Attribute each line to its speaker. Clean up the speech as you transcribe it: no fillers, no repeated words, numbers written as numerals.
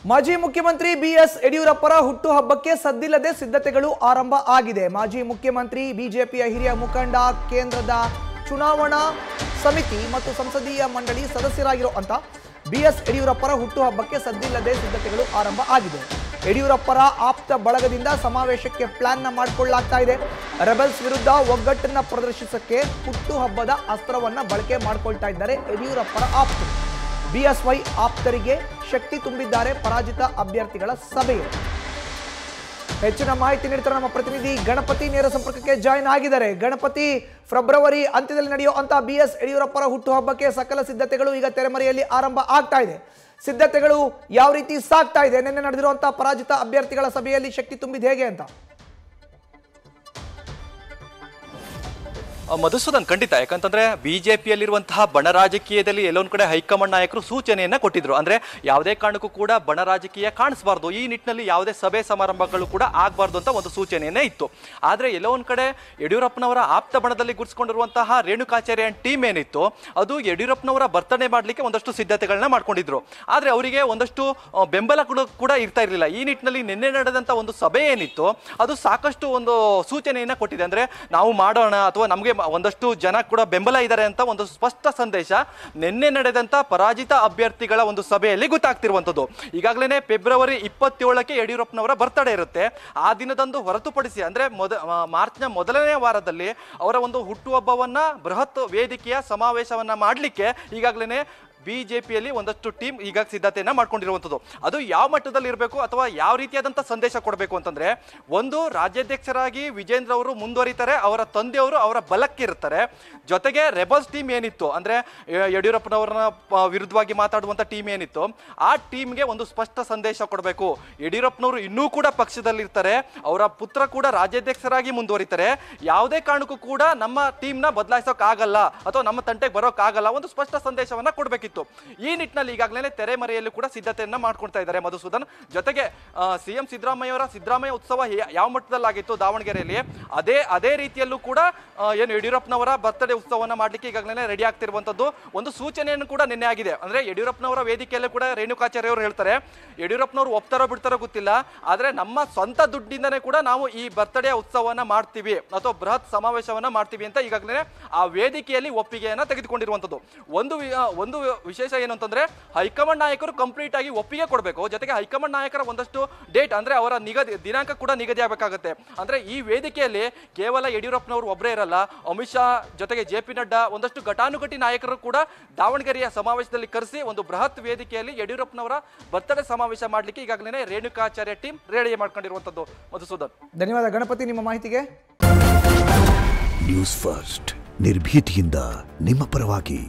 Speaker 1: ಮಾಜಿ ಮುಖ್ಯಮಂತ್ರಿ ಬಿಎಸ್ ಯಡಿಯೂರಪ್ಪರ ಹುಟ್ಟುಹಬ್ಬಕ್ಕೆ ಸದ್ದಿಲ್ಲದೆ ಸಿದ್ಧತೆಗಳು ಆರಂಭ ಆಗಿದೆ. ಮಾಜಿ ಮುಖ್ಯಮಂತ್ರಿ ಬಿಜೆಪಿಯ ಹಿರಿಯ ಮುಖಂಡ, ಕೇಂದ್ರದ ಚುನಾವಣಾ ಸಮಿತಿ ಮತ್ತು ಸಂಸದೀಯ ಮಂಡಳಿ ಸದಸ್ಯರಾಗಿರುವಂತ ಬಿಎಸ್ ಯಡಿಯೂರಪ್ಪರ ಹುಟ್ಟುಹಬ್ಬಕ್ಕೆ ಸದ್ದಿಲ್ಲದೆ ಸಿದ್ಧತೆಗಳು ಆರಂಭ ಆಗಿದೆ. ಯಡಿಯೂರಪ್ಪರ ಆಪ್ತ ಬಳಗದಿಂದ ಸಮಾವೇಶಕ್ಕೆ ಪ್ಲಾನ್ ಮಾಡಿಕೊಳ್ಳಲಾಗ್ತಾ ಇದೆ. ರೆಬೆಲ್ಸ್ ವಿರುದ್ಧ ಒಗ್ಗಟ್ಟನ್ನ ಪ್ರದರ್ಶಿಸಕ್ಕೆ ಹುಟ್ಟುಹಬ್ಬದ ಅಸ್ತ್ರವನ್ನ ಬಳಕೆ ಮಾಡಿಕೊಳ್ತಾ ಇದ್ದಾರೆ ಯಡಿಯೂರಪ್ಪರ ಆಪ್ತರು. ಬಿಎಸ್ವೈ ಆಪ್ತರಿಗೆ ಶಕ್ತಿ ತುಂಬಿದ್ದಾರೆ ಪರಾಜಿತ ಅಭ್ಯರ್ಥಿಗಳ ಸಭೆಯಲ್ಲಿ. ಹೆಚ್ಚಿನ ಮಾಹಿತಿ ನೀಡ್ತಾರೆ ನಮ್ಮ ಪ್ರತಿನಿಧಿ ಗಣಪತಿ, ನೇರ ಸಂಪರ್ಕಕ್ಕೆ ಜಾಯಿನ್ ಆಗಿದ್ದಾರೆ. ಗಣಪತಿ, ಫೆಬ್ರವರಿ ಅಂತ್ಯದಲ್ಲಿ ನಡೆಯುವಂತ ಬಿಎಸ್ ಯಡಿಯೂರಪ್ಪರ ಹುಟ್ಟುಹಬ್ಬಕ್ಕೆ ಸಕಲ ಸಿದ್ಧತೆಗಳು ಈಗ ತೆರೆಮರೆಯಲ್ಲಿ ಆರಂಭ ಆಗ್ತಾ ಇದೆ. ಸಿದ್ಧತೆಗಳು ಯಾವ ರೀತಿ ಸಾಗ್ತಾ ಇದೆ? ನಿನ್ನೆ ನಡೆದಿರುವಂತಹ ಪರಾಜಿತ ಅಭ್ಯರ್ಥಿಗಳ ಸಭೆಯಲ್ಲಿ ಶಕ್ತಿ ತುಂಬಿದ ಹೇಗೆ ಅಂತ?
Speaker 2: ಮಧುಸೂದನ್, ಖಂಡಿತ. ಯಾಕಂತಂದ್ರೆ ಬಿಜೆಪಿಯಲ್ಲಿರುವಂತಹ ಬಣ ರಾಜಕೀಯದಲ್ಲಿ ಎಲ್ಲೊಂದು ಕಡೆ ಹೈಕಮಾಂಡ್ ನಾಯಕರು ಸೂಚನೆಯನ್ನ ಕೊಟ್ಟಿದ್ರು. ಅಂದ್ರೆ ಯಾವುದೇ ಕಾರಣಕ್ಕೂ ಕೂಡ ಬಣ ರಾಜಕೀಯ ಕಾಣಿಸಬಾರ್ದು, ಈ ನಿಟ್ಟಿನಲ್ಲಿ ಯಾವುದೇ ಸಭೆ ಸಮಾರಂಭಗಳು ಕೂಡ ಆಗಬಾರ್ದು ಅಂತ ಒಂದು ಸೂಚನೆಯನ್ನೇ ಇತ್ತು. ಆದ್ರೆ ಎಲ್ಲೋ ಒಂದ್ ಕಡೆ ಯಡಿಯೂರಪ್ಪನವರ ಆಪ್ತ ಬಣದಲ್ಲಿ ಗುರುತಿಸಿಕೊಂಡಿರುವಂತಹ ರೇಣುಕಾಚಾರ್ಯ ಟೀಮ್ ಏನಿತ್ತು, ಅದು ಯಡಿಯೂರಪ್ಪನವರ ಬರ್ತಡೇ ಮಾಡ್ಲಿಕ್ಕೆ ಒಂದಷ್ಟು ಸಿದ್ಧತೆಗಳನ್ನ ಮಾಡ್ಕೊಂಡಿದ್ರು. ಆದ್ರೆ ಅವರಿಗೆ ಒಂದಷ್ಟು ಬೆಂಬಲ ಕೂಡ ಇರ್ತಾ ಇರಲಿಲ್ಲ. ಈ ನಿಟ್ಟಿನಲ್ಲಿ ನಿನ್ನೆ ನಡೆದಂತ ಒಂದು ಸಭೆ ಏನಿತ್ತು, ಅದು ಸಾಕಷ್ಟು ಒಂದು ಸೂಚನೆಯನ್ನ ಕೊಟ್ಟಿದೆ. ಅಂದ್ರೆ ನಾವು ಮಾಡೋಣ ಅಥವಾ ನಮಗೆ ಒಂದಷ್ಟು ಜನ ಕೂಡ ಬೆಂಬಲ ಇದ್ದಾರೆ ಅಂತ ಒಂದು ಸ್ಪಷ್ಟ ಸಂದೇಶ ನಿನ್ನೆ ನಡೆದಂತ ಪರಾಜಿತ ಅಭ್ಯರ್ಥಿಗಳ ಒಂದು ಸಭೆಯಲ್ಲಿ ಗೊತ್ತಾಗ್ತಿರುವಂತದ್ದು. ಈಗಾಗಲೇ ಫೆಬ್ರವರಿ 27ಕ್ಕೆ ಯಡಿಯೂರಪ್ಪನವರ ಬರ್ತಡೇ ಇರುತ್ತೆ. ಆ ದಿನದಂದು ಹೊರತುಪಡಿಸಿ ಅಂದ್ರೆ ಮಾರ್ಚ್ನ ಮೊದಲನೇ ವಾರದಲ್ಲಿ ಅವರ ಒಂದು ಹುಟ್ಟುಹಬ್ಬವನ್ನ ಬೃಹತ್ ವೇದಿಕೆಯ ಸಮಾವೇಶವನ್ನ ಮಾಡಲಿಕ್ಕೆ ಈಗಾಗಲೇ ಬಿಜೆಪಿಯಲ್ಲಿ ಒಂದಷ್ಟು ಟೀಮ್ ಈಗ ಸಿದ್ಧತೆಯನ್ನ ಮಾಡ್ಕೊಂಡಿರುವಂಥದ್ದು. ಅದು ಯಾವ ಮಟ್ಟದಲ್ಲಿ ಇರಬೇಕು ಅಥವಾ ಯಾವ ರೀತಿಯಾದಂಥ ಸಂದೇಶ ಕೊಡಬೇಕು ಅಂತಂದ್ರೆ, ಒಂದು, ರಾಜ್ಯಾಧ್ಯಕ್ಷರಾಗಿ ವಿಜೇಂದ್ರ ಅವರು ಮುಂದುವರಿತಾರೆ, ಅವರ ತಂದೆಯವರು ಅವರ ಬಲಕ್ಕೆ ಇರ್ತಾರೆ. ಜೊತೆಗೆ ರೆಬಲ್ಸ್ ಟೀಮ್ ಏನಿತ್ತು, ಅಂದ್ರೆ ಯಡಿಯೂರಪ್ಪನವರನ್ನ ವಿರುದ್ಧವಾಗಿ ಮಾತಾಡುವಂಥ ಟೀಮ್ ಏನಿತ್ತು, ಆ ಟೀಮ್ಗೆ ಒಂದು ಸ್ಪಷ್ಟ ಸಂದೇಶ ಕೊಡಬೇಕು. ಯಡಿಯೂರಪ್ಪನವರು ಇನ್ನೂ ಕೂಡ ಪಕ್ಷದಲ್ಲಿರ್ತಾರೆ, ಅವರ ಪುತ್ರ ಕೂಡ ರಾಜ್ಯಾಧ್ಯಕ್ಷರಾಗಿ ಮುಂದುವರಿತಾರೆ, ಯಾವುದೇ ಕಾರಣಕ್ಕೂ ಕೂಡ ನಮ್ಮ ಟೀಮ್ನ ಬದಲಾಯಿಸೋಕ್ಕಾಗಲ್ಲ ಅಥವಾ ನಮ್ಮ ತಂಟೆಗೆ ಬರೋಕ್ಕಾಗಲ್ಲ, ಒಂದು ಸ್ಪಷ್ಟ ಸಂದೇಶವನ್ನ ಕೊಡಬೇಕಿತ್ತು. ಈ ನಿಟ್ಟಿನಲ್ಲಿ ಈಗಾಗಲೇ ತೆರೆಮರೆಯಲ್ಲೂ ಕೂಡ ಸಿದ್ಧತೆಯನ್ನ ಮಾಡ್ಕೊಳ್ತಾ ಇದ್ದಾರೆ ಮಧುಸೂದನ್. ಜೊತೆಗೆ ಸಿಎಂ ಸಿದ್ದರಾಮಯ್ಯ ಉತ್ಸವ ಯಾವ ಮಟ್ಟದಲ್ಲಾಗಿತ್ತು ದಾವಣಗೆರೆಯಲ್ಲಿ, ಅದೇ ರೀತಿಯಲ್ಲೂ ಕೂಡ ಏನು ಯಡಿಯೂರಪ್ಪನವರ ಬರ್ತ್ಡೇ ಉತ್ಸವವನ್ನು ಮಾಡಲಿಕ್ಕೆ ಈಗಾಗಲೇ ರೆಡಿ ಆಗ್ತಿರುವಂತದ್ದು ಒಂದು ಸೂಚನೆಯನ್ನು ಕೂಡ ನಿನ್ನೆ ಆಗಿದೆ. ಅಂದ್ರೆ ಯಡಿಯೂರಪ್ಪನವರ ವೇದಿಕೆಯಲ್ಲೂ ಕೂಡ ರೇಣುಕಾಚಾರ್ಯ ಅವರು ಹೇಳ್ತಾರೆ, ಯಡಿಯೂರಪ್ಪನವರು ಒಪ್ತಾರೋ ಬಿಡ್ತಾರೋ ಗೊತ್ತಿಲ್ಲ, ಆದ್ರೆ ನಮ್ಮ ಸ್ವಂತ ದುಡ್ಡಿಂದನೇ ಕೂಡ ನಾವು ಈ ಬರ್ತ್ಡೇ ಉತ್ಸವವನ್ನ ಮಾಡ್ತೀವಿ ಅಥವಾ ಬೃಹತ್ ಸಮಾವೇಶವನ್ನ ಮಾಡ್ತೀವಿ ಅಂತ ಈಗಾಗಲೇ ಆ ವೇದಿಕೆಯಲ್ಲಿ ಒಪ್ಪಿಗೆಯನ್ನ ತೆಗೆದುಕೊಂಡಿರುವಂತದ್ದು. ಒಂದು ವಿಶೇಷ ಏನು ಅಂತಂದ್ರೆ, ಹೈಕಮಾಂಡ್ ನಾಯಕರು ಕಂಪ್ಲೀಟ್ ಆಗಿ ಒಪ್ಪಿಗೆ ಕೊಡಬೇಕು. ಜೊತೆಗೆ ಹೈಕಮಾಂಡ್ ನಾಯಕರ ಒಂದಷ್ಟು ಡೇಟ್ ಅಂದ್ರೆ ಅವರ ದಿನಾಂಕ ಕೂಡ ನಿಗದಿ ಆಗಬೇಕಾಗುತ್ತೆ. ಅಂದ್ರೆ ಈ ವೇದಿಕೆಯಲ್ಲಿ ಕೇವಲ ಯಡಿಯೂರಪ್ಪನವರು ಒಬ್ಬರೇ ಇರಲ್ಲ, ಅಮಿತ್ ಶಾ ಜೊತೆಗೆ JP ನಡ್ಡಾ ಒಂದಷ್ಟು ಘಟಾನುಘಟಿ ನಾಯಕರು ಕೂಡ ದಾವಣಗೆರೆಯ ಸಮಾವೇಶದಲ್ಲಿ ಕರೆಸಿ ಒಂದು ಬೃಹತ್ ವೇದಿಕೆಯಲ್ಲಿ ಯಡಿಯೂರಪ್ಪನವರ ಬರ್ತಡೇ ಸಮಾವೇಶ ಮಾಡಲಿಕ್ಕೆ ಈಗಾಗಲೇ ರೇಣುಕಾಚಾರ್ಯ ಟೀಮ್ ರೆಡಿ ಮಾಡ್ಕೊಂಡಿರುವಂತದ್ದು. ಮಧುಸೂದನ್,
Speaker 1: ಧನ್ಯವಾದ ಗಣಪತಿ ನಿಮ್ಮ ಮಾಹಿತಿಗೆ.
Speaker 3: ನ್ಯೂಸ್ ಫಸ್ಟ್, ನಿರ್ಭೀತಿಯಿಂದ ನಿಮ್ಮ ಪರವಾಗಿ.